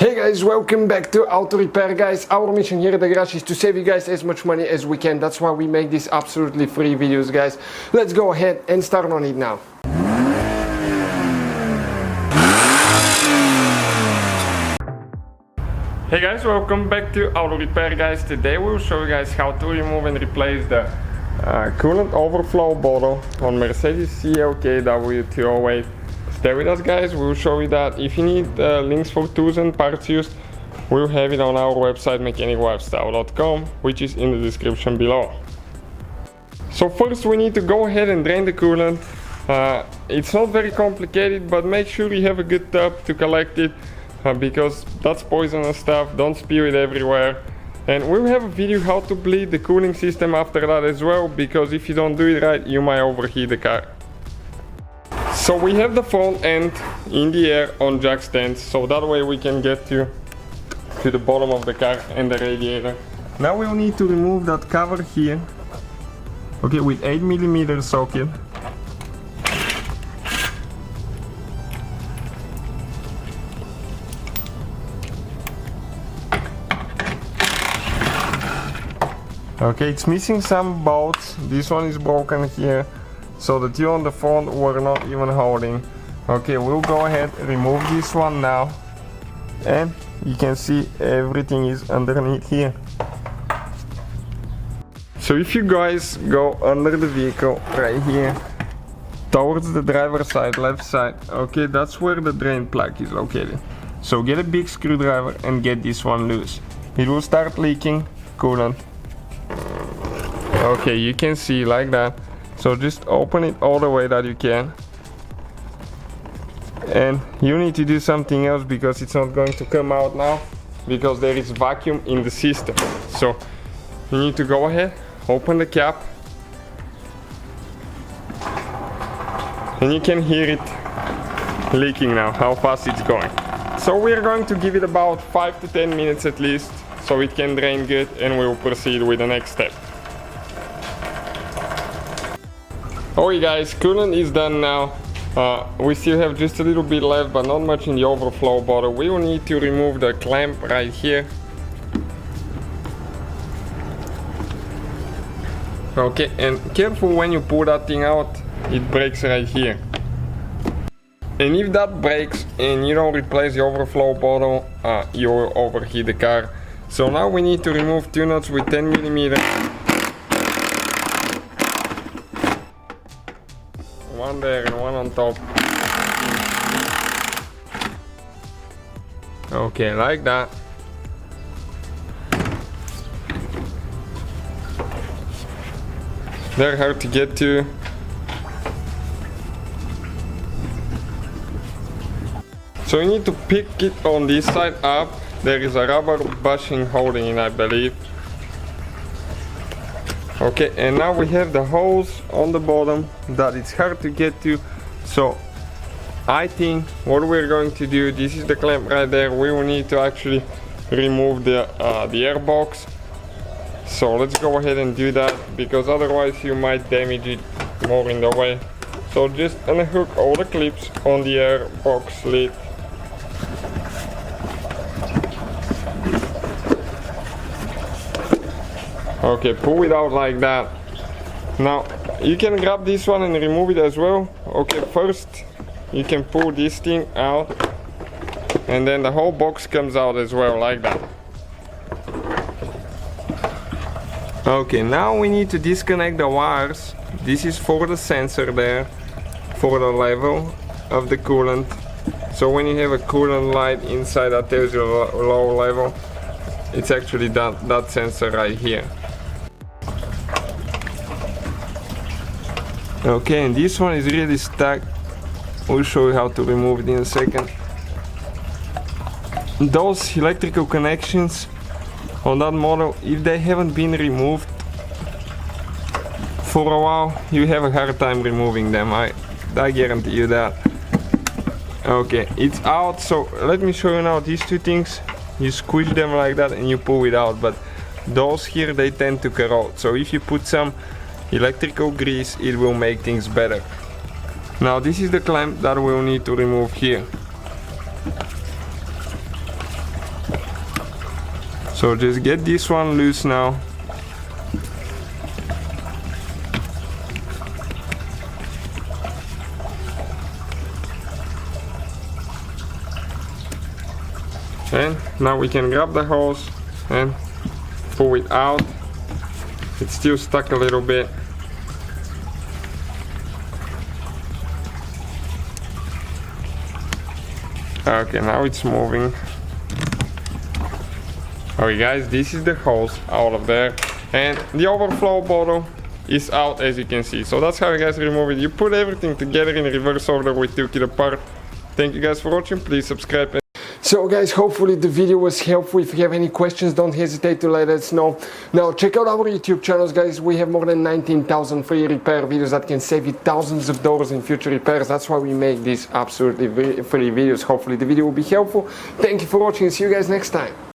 Hey guys, welcome back to Auto Repair guys. Our mission here at the garage is to save you guys as much money as we can. That's why we make these absolutely free videos guys. Let's go ahead and start on it now. Hey guys, welcome back to Auto Repair guys. Today we'll show you guys how to remove and replace the coolant overflow bottle on Mercedes CLK W208. Stay with us guys, we'll show you that. If you need links for tools and parts used, we'll have it on our website mechaniclifestyle.com, which is in the description below. So first we need to go ahead and drain the coolant. It's not very complicated, but make sure you have a good tub to collect it, because that's poisonous stuff. Don't spew it everywhere. And we'll have a video how to bleed the cooling system after that as well, because if you don't do it right, you might overheat the car. So we have the front end in the air on jack stands, so that way we can get to the bottom of the car and the radiator. Now we'll need to remove that cover here, okay, with 8mm socket. Okay, it's missing some bolts. This one is broken here, so the two on the front were not even holding. Okay, we'll go ahead, remove this one now, and you can see everything is underneath here. So if you guys go under the vehicle right here towards the driver's side, left side, okay, that's where the drain plug is located. So get a big screwdriver and get this one loose. It will start leaking coolant. Okay, you can see like that. So just open it all the way that you can. And you need to do something else because it's not going to come out now, because there is vacuum in the system. So you need to go ahead, open the cap, and you can hear it leaking now, how fast it's going. So we're going to give it about 5 to 10 minutes at least, so it can drain good, and we'll proceed with the next step. Okay guys, coolant is done now. We still have just a little bit left, but not much in the overflow bottle. We will need to remove the clamp right here. Okay, and careful when you pull that thing out, it breaks right here. And if that breaks and you don't replace the overflow bottle, you will overheat the car. So now we need to remove two nuts with 10mm. One there and one on top. Okay, like that. They're hard to get to. So you need to pick it on this side up. There is a rubber bushing holding it, I believe. Okay, and now we have the holes on the bottom that it's hard to get to. So I think what we're going to do, this is the clamp right there, we will need to actually remove the airbox. So let's go ahead and do that, because otherwise you might damage it more in the way. So just unhook all the clips on the airbox lid. Okay, pull it out like that. Now you can grab this one and remove it as well. Okay, first you can pull this thing out, and then the whole box comes out as well, like that. Okay, now we need to disconnect the wires. This is for the sensor there, for the level of the coolant. So when you have a coolant light inside that tells you low level, it's actually that sensor right here. Okay, and this one is really stuck. We'll show you how to remove it in a second. Those electrical connections on that model, if they haven't been removed for a while, you have a hard time removing them. I guarantee you that. Okay, it's out. So let me show you now these two things. You squish them like that and you pull it out, but those here, they tend to corrode. So if you put some electrical grease, it will make things better. Now this is the clamp that we'll need to remove here. So just get this one loose now. And now we can grab the hose and pull it out. It's still stuck a little bit. Okay, now it's moving. Okay guys, this is the hose out of there, and the overflow bottle is out, as you can see. So that's how you guys remove it. You put everything together in reverse order. We took it apart. Thank you guys for watching. Please subscribe. So guys, hopefully the video was helpful. If you have any questions, don't hesitate to let us know. Now check out our YouTube channels, guys. We have more than 19,000 free repair videos that can save you thousands of dollars in future repairs. That's why we make these absolutely free videos. Hopefully the video will be helpful. Thank you for watching. See you guys next time.